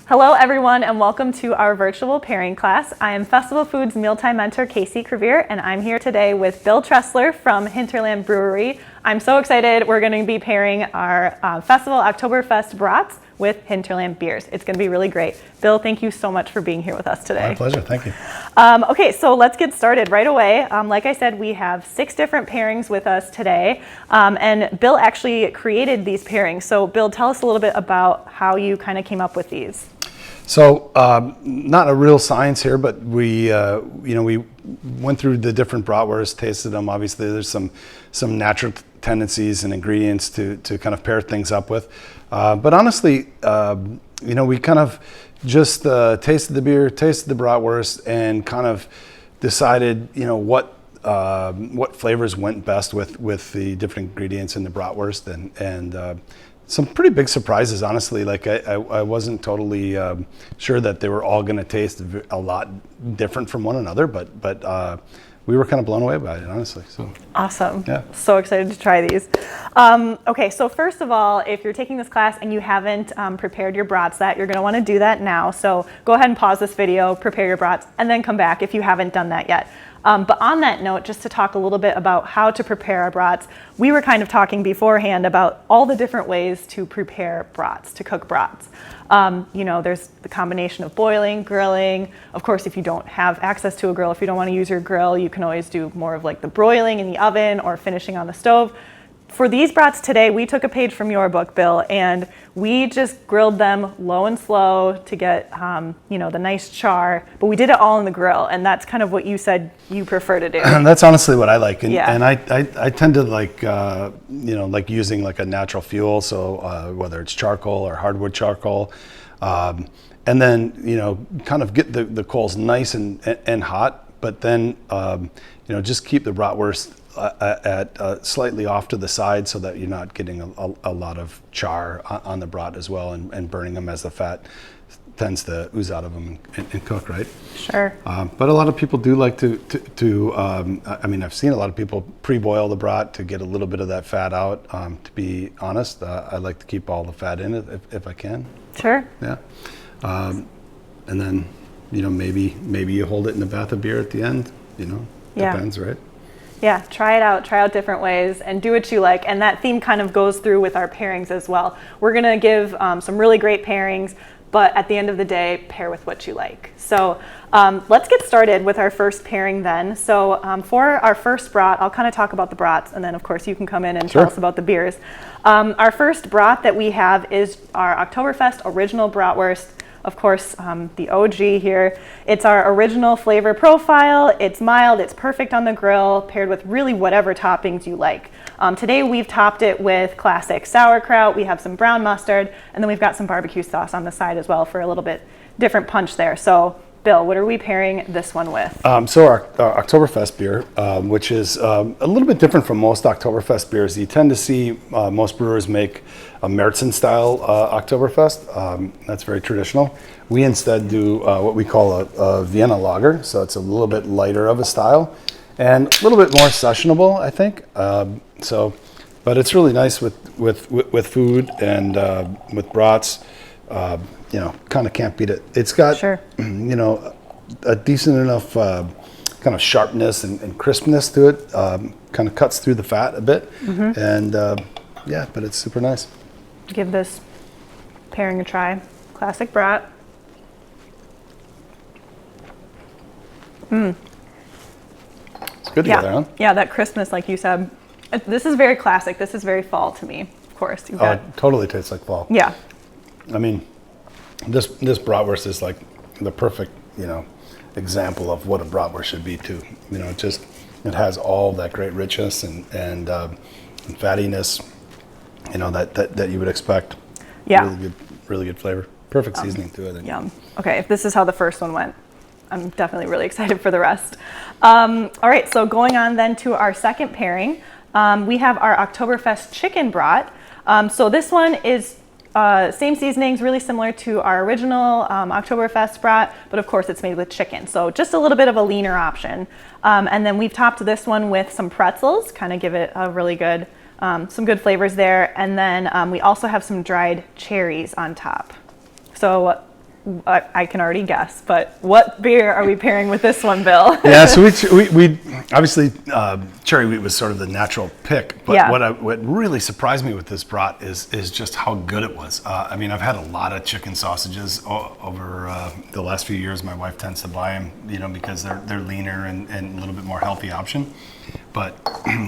Hello everyone and welcome to our virtual pairing class. I am Festival Foods Mealtime Mentor Casey Crevier and I'm here today with Bill Tressler from Hinterland Brewery. I'm so excited. We're going to be pairing our festival Oktoberfest Brats with Hinterland beers. It's going to be really great. Bill, thank you so much for being here with us today. My pleasure, thank you. Okay, so let's get started right away. Like I said, we have 6 different pairings with us today, and Bill actually created these pairings. So Bill, tell us a little bit about how you kind of came up with these. So, not a real science here, but we went through the different bratwursts, tasted them. Obviously, there's some natural tendencies and ingredients to kind of pair things up with. But honestly, we kind of just tasted the beer, tasted the bratwurst, and kind of decided, what flavors went best with the different ingredients in the bratwurst, and some pretty big surprises, honestly. Like I wasn't totally sure that they were all going to taste a lot different from one another, but we were kind of blown away by it, honestly. So awesome! Yeah, so excited to try these. Okay, so first of all, if you're taking this class and you haven't prepared your brats yet, you're going to want to do that now. So go ahead and pause this video, prepare your brats, and then come back if you haven't done that yet. But on that note, just to talk a little bit about how to prepare our brats, we were kind of talking beforehand about all the different ways to prepare brats, to cook brats. There's the combination of boiling, grilling. Of course, if you don't have access to a grill, if you don't want to use your grill, you can always do more of like the broiling in the oven or finishing on the stove. For these brats today, we took a page from your book, Bill, and we just grilled them low and slow to get, the nice char. But we did it all in the grill, and that's kind of what you said you prefer to do. That's honestly what I like, and, yeah. and I tend to like using like a natural fuel. So whether it's charcoal or hardwood charcoal, and then kind of get the coals nice and hot, but then just keep the bratwurst at slightly off to the side so that you're not getting a lot of char on the brat as well, and burning them as the fat tends to ooze out of them and cook, right? Sure. But a lot of people do like to I've seen a lot of people pre-boil the brat to get a little bit of that fat out. To be honest, I like to keep all the fat in it if I can. Sure. Yeah. And then, maybe you hold it in a bath of beer at the end, depends, right? Yeah, try it out. Try out different ways and do what you like. And that theme kind of goes through with our pairings as well. We're going to give some really great pairings, but at the end of the day, pair with what you like. So let's get started with our first pairing then. So for our first brat, I'll kind of talk about the brats, and then of course you can come in and tell us about the beers. Our first brat that we have is our Oktoberfest Original Bratwurst. Of course, the OG here. It's our original flavor profile. It's mild, it's perfect on the grill, paired with really whatever toppings you like. Today we've topped it with classic sauerkraut, we have some brown mustard, and then we've got some barbecue sauce on the side as well for a little bit different punch there. So Bill, what are we pairing this one with? So our Oktoberfest beer, which is a little bit different from most Oktoberfest beers. You tend to see most brewers make a Märzen style Oktoberfest. That's very traditional. We instead do what we call a Vienna lager. So it's a little bit lighter of a style and a little bit more sessionable, I think. But it's really nice with food and with brats. Kind of can't beat it. It's got, sure. A decent enough kind of sharpness and crispness to it. Kind of cuts through the fat a bit. Mm-hmm. And but it's super nice. Give this pairing a try. Classic brat. It's good together, huh? Yeah, that crispness, like you said. This is very classic. This is very fall to me, of course. It totally tastes like fall. Yeah. I mean, this bratwurst is like the perfect, example of what a bratwurst should be too. It has all that great richness and fattiness, that you would expect. Yeah. Really good flavor. Perfect seasoning too, I think. Yum. Okay, if this is how the first one went, I'm definitely really excited for the rest. All right, so going on then to our second pairing, we have our Oktoberfest chicken brat. So this one is same seasonings, really similar to our original Oktoberfest brat, but of course it's made with chicken. So just a little bit of a leaner option. And then we've topped this one with some pretzels, kind of give it a really good, some good flavors there. And then we also have some dried cherries on top. So I can already guess, but what beer are we pairing with this one, Bill? Yeah, so we obviously cherry wheat was sort of the natural pick, but Yeah. what really surprised me with this brat is just how good it was. I mean, I've had a lot of chicken sausages over the last few years. My wife tends to buy them, because they're leaner and a little bit more healthy option. But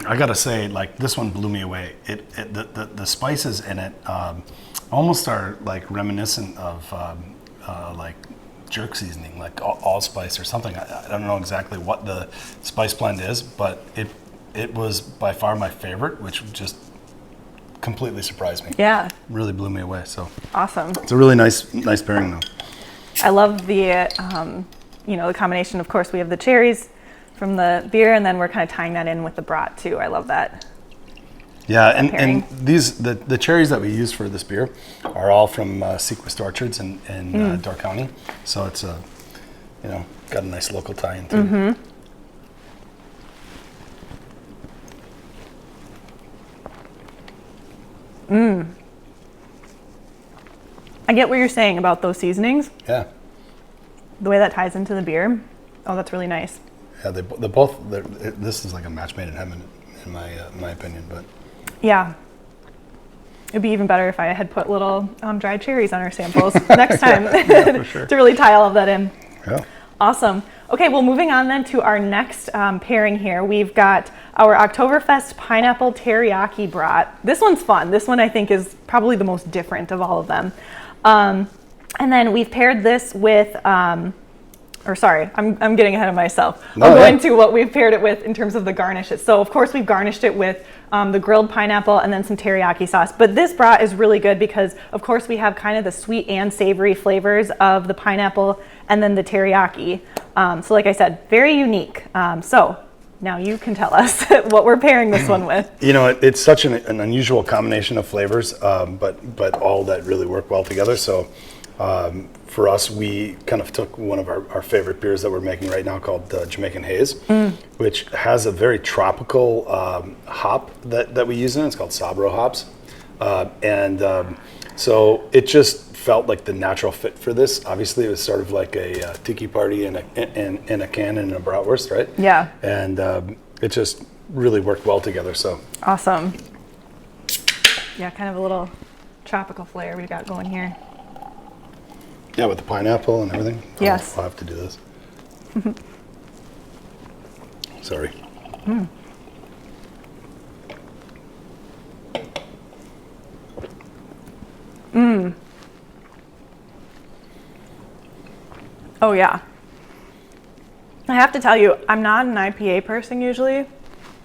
I gotta say, like, this one blew me away. The spices in it almost are like reminiscent of like jerk seasoning, like allspice or something. I don't know exactly what the spice blend is, but it was by far my favorite, which just completely surprised me. Yeah. Really blew me away. So Awesome. it's a really nice pairing though. I love the the combination. Of course, we have the cherries from the beer, and then we're kind of tying that in with the brat too. I love that. Yeah, that pairing. and these the cherries that we use for this beer are all from Sequest Orchards in Door County. So it's got a nice local tie-in too. Mm-hmm. I get what you're saying about those seasonings. Yeah. The way that ties into the beer. Oh, that's really nice. Yeah, they both. This is like a match made in heaven, in my opinion. But Yeah. It'd be even better if I had put little dried cherries on our samples next time for sure. to really tie all of that in. Yeah. Awesome. Okay, well, moving on then to our next pairing here. We've got our Oktoberfest Pineapple Teriyaki Brat. This one's fun. This one I think is probably the most different of all of them. And then we've paired this with, I'm getting ahead of myself. No, I'll go yeah. into what we've paired it with in terms of the garnishes. So of course we've garnished it with the grilled pineapple and then some teriyaki sauce. But this brat is really good because of course we have kind of the sweet and savory flavors of the pineapple and then the teriyaki. So like I said, very unique. So now you can tell us what we're pairing this one with. It's such an unusual combination of flavors, but all that really work well together. So for us, we kind of took one of our favorite beers that we're making right now called Jamaican Haze, which has a very tropical hop that we use in it. It's called Sabro hops. So it just felt like the natural fit for this. Obviously, it was sort of like a tiki party in a can and a bratwurst, right? Yeah. And it just really worked well together. So Awesome. Yeah, kind of a little tropical flair we got going here. yeah, with the pineapple and everything. Yes. I'll have to do this. Sorry. Oh yeah. I have to tell you, I'm not an IPA person usually.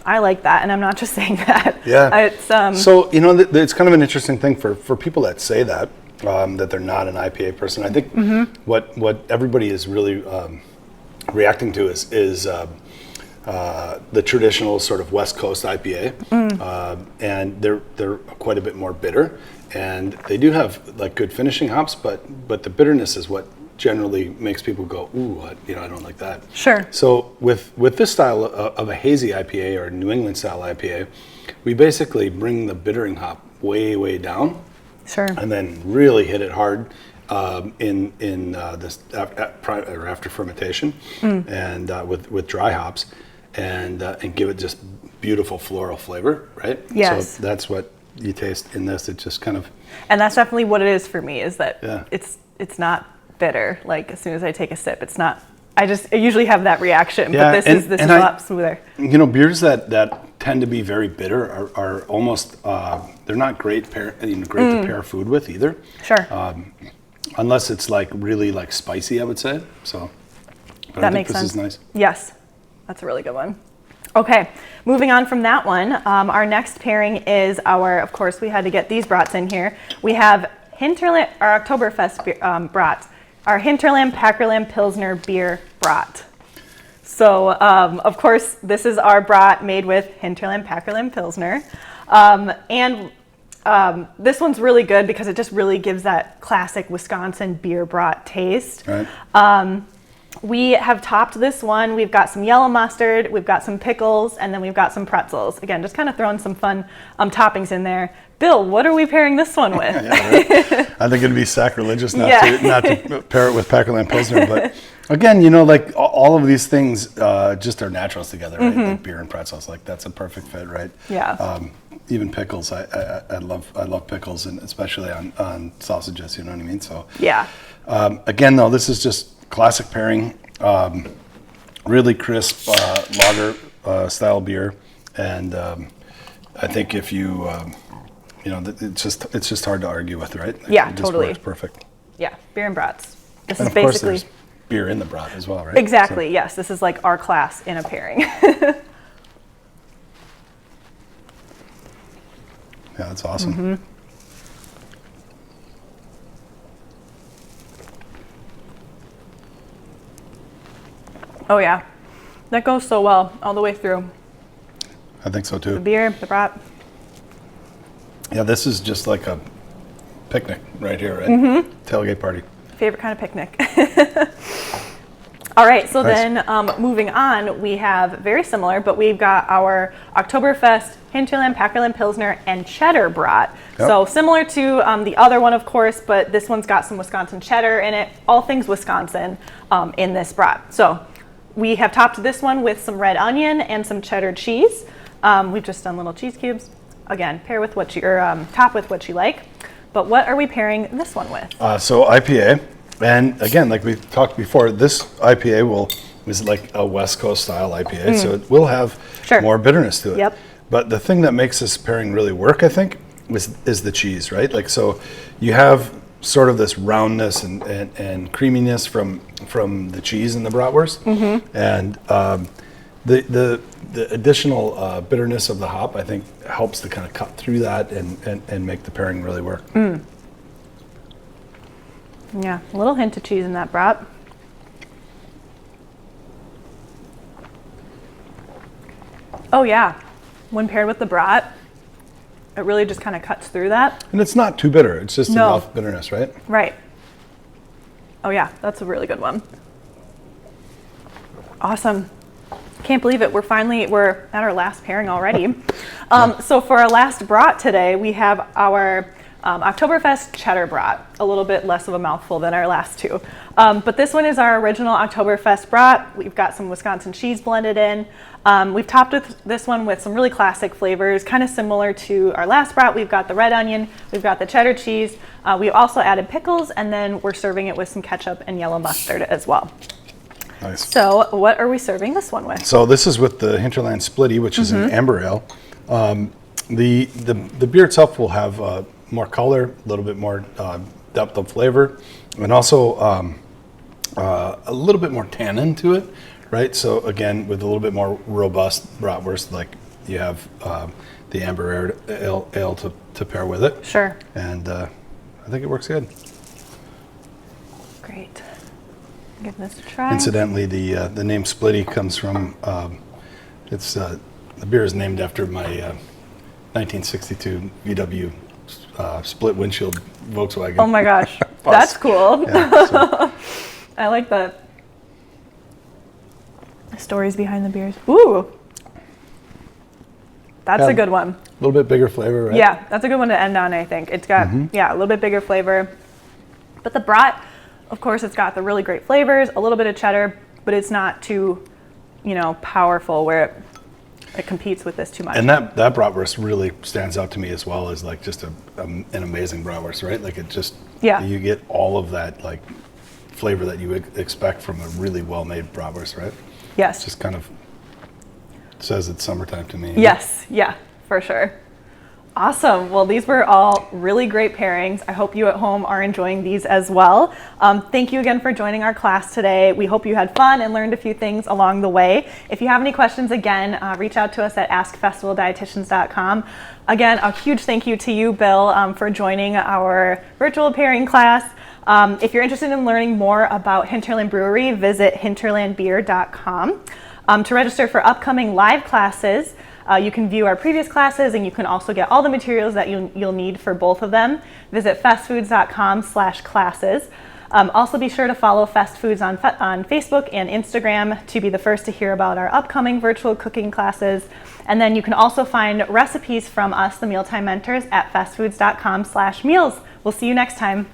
I like that, and I'm not just saying that. Yeah. It's So it's kind of an interesting thing for people that say that they're not an IPA person. I think what everybody is really reacting to is the traditional sort of West Coast IPA, and they're quite a bit more bitter, and they do have like good finishing hops, but the bitterness is what generally makes people go, ooh, I don't like that. Sure. So with this style of a hazy IPA or New England style IPA, we basically bring the bittering hop way down. Sure. And then really hit it hard in this after fermentation, and with dry hops, and give it just beautiful floral flavor, right? Yes. So that's what you taste in this. It just kind of. And that's definitely what it is for me, is that Yeah. it's not bitter. Like as soon as I take a sip, it's not. I usually have that reaction, Yeah, but this is a lot smoother. Beers that tend to be very bitter are almost they're not great to pair food with either. Sure. Unless it's like really like spicy, I would say. So but That I think makes this sense. is nice. Yes, that's a really good one. Okay, moving on from that one, our next pairing is of course we had to get these brats in here. We have Hinterland, our Oktoberfest brats, our Hinterland Packerland Pilsner beer brat. So, of course, this is our brat made with Hinterland Packerland Pilsner. This one's really good because it just really gives that classic Wisconsin beer brat taste. Right. We have topped this one. We've got some yellow mustard, we've got some pickles, and then we've got some pretzels. Again, just kind of throwing some fun toppings in there. Bill, what are we pairing this one with? Yeah, right. I think it'd be sacrilegious not to pair it with Pairings Pilsner, but again, like all of these things just are naturals together, right? Like beer and pretzels, like that's a perfect fit, right? Yeah. Even pickles, I love pickles, and especially on sausages. You know what I mean? So yeah. Again, though, this is just classic pairing, really crisp lager style beer, and I think if you it's just hard to argue with, right? Yeah, it just totally. Works perfect. Yeah, beer and brats. This And is of course, basically there's beer in the brat as well, right? exactly. So, yes, this is like our class in a pairing. yeah, that's awesome. Oh yeah, that goes so well all the way through. I think so too. The beer, the brat. Yeah, this is just like a picnic right here, right? Tailgate party. Favorite kind of picnic. All right, so Nice. then moving on, we have very similar, but we've got our Oktoberfest, Hinterland, Pairings Pilsner, and Cheddar Brat. Yep. So similar to the other one, of course, but this one's got some Wisconsin cheddar in it, all things Wisconsin in this brat. So we have topped this one with some red onion and some cheddar cheese. We've just done little cheese cubes. Again, pair with what you, or top with what you like. But what are we pairing this one with? So IPA, and again, like we talked before, this IPA is like a West Coast style IPA, so it will have more bitterness to it. Yep. But the thing that makes this pairing really work, I think, is the cheese, right? Like, so you have sort of this roundness and creaminess from the cheese in the bratwurst, and the additional bitterness of the hop, I think, helps to kind of cut through that and make the pairing really work. Yeah, a little hint of cheese in that brat. Oh yeah, when paired with the brat, it really just kind of cuts through that. And it's not too bitter, it's just enough bitterness, right? Right. Oh yeah, that's a really good one. Awesome. Can't believe it. We're at our last pairing already. So for our last brat today, we have our Oktoberfest Cheddar Brat, a little bit less of a mouthful than our last two. But this one is our original Oktoberfest Brat. We've got some Wisconsin cheese blended in. We've topped this one with some really classic flavors, kind of similar to our last brat. We've got the red onion, we've got the cheddar cheese. We've also added pickles, and then we're serving it with some ketchup and yellow mustard as well. Nice. So what are we serving this one with? So this is with the Hinterland Splitty, which is an amber ale. The beer itself will have more color, a little bit more depth of flavor, and also a little bit more tannin to it, right? So again, with a little bit more robust bratwurst, like you have the amber ale to pair with it. Sure. And I think it works good. Great. Give this a try. Incidentally, the name Splitty comes from the beer is named after my 1962 VW split windshield Volkswagen. Oh my gosh, that's cool. Yeah, so. I like that. The stories behind the beers. Ooh, that's a good one. A little bit bigger flavor, right? Yeah, that's a good one to end on, I think. It's got, a little bit bigger flavor. But the brat, of course, it's got the really great flavors, a little bit of cheddar, but it's not too, powerful where it competes with this too much. And that bratwurst really stands out to me as well as like just an amazing bratwurst, right? Like it just, you get all of that like flavor that you would expect from a really well-made bratwurst, right? Yes. It just kind of says it's summertime to me. Yes, yeah, for sure. Awesome. Well, these were all really great pairings. I hope you at home are enjoying these as well. Thank you again for joining our class today. We hope you had fun and learned a few things along the way. If you have any questions, again, reach out to us at askfestivaldietitians.com. Again, a huge thank you to you, Bill, for joining our virtual pairing class. If you're interested in learning more about Hinterland Brewery, visit hinterlandbeer.com. To register for upcoming live classes, you can view our previous classes, and you can also get all the materials that you'll need for both of them. Visit festfoods.com/classes. Also be sure to follow Fest Foods on Facebook and Instagram to be the first to hear about our upcoming virtual cooking classes. And then you can also find recipes from us, the Mealtime Mentors, at festfoods.com/meals. We'll see you next time.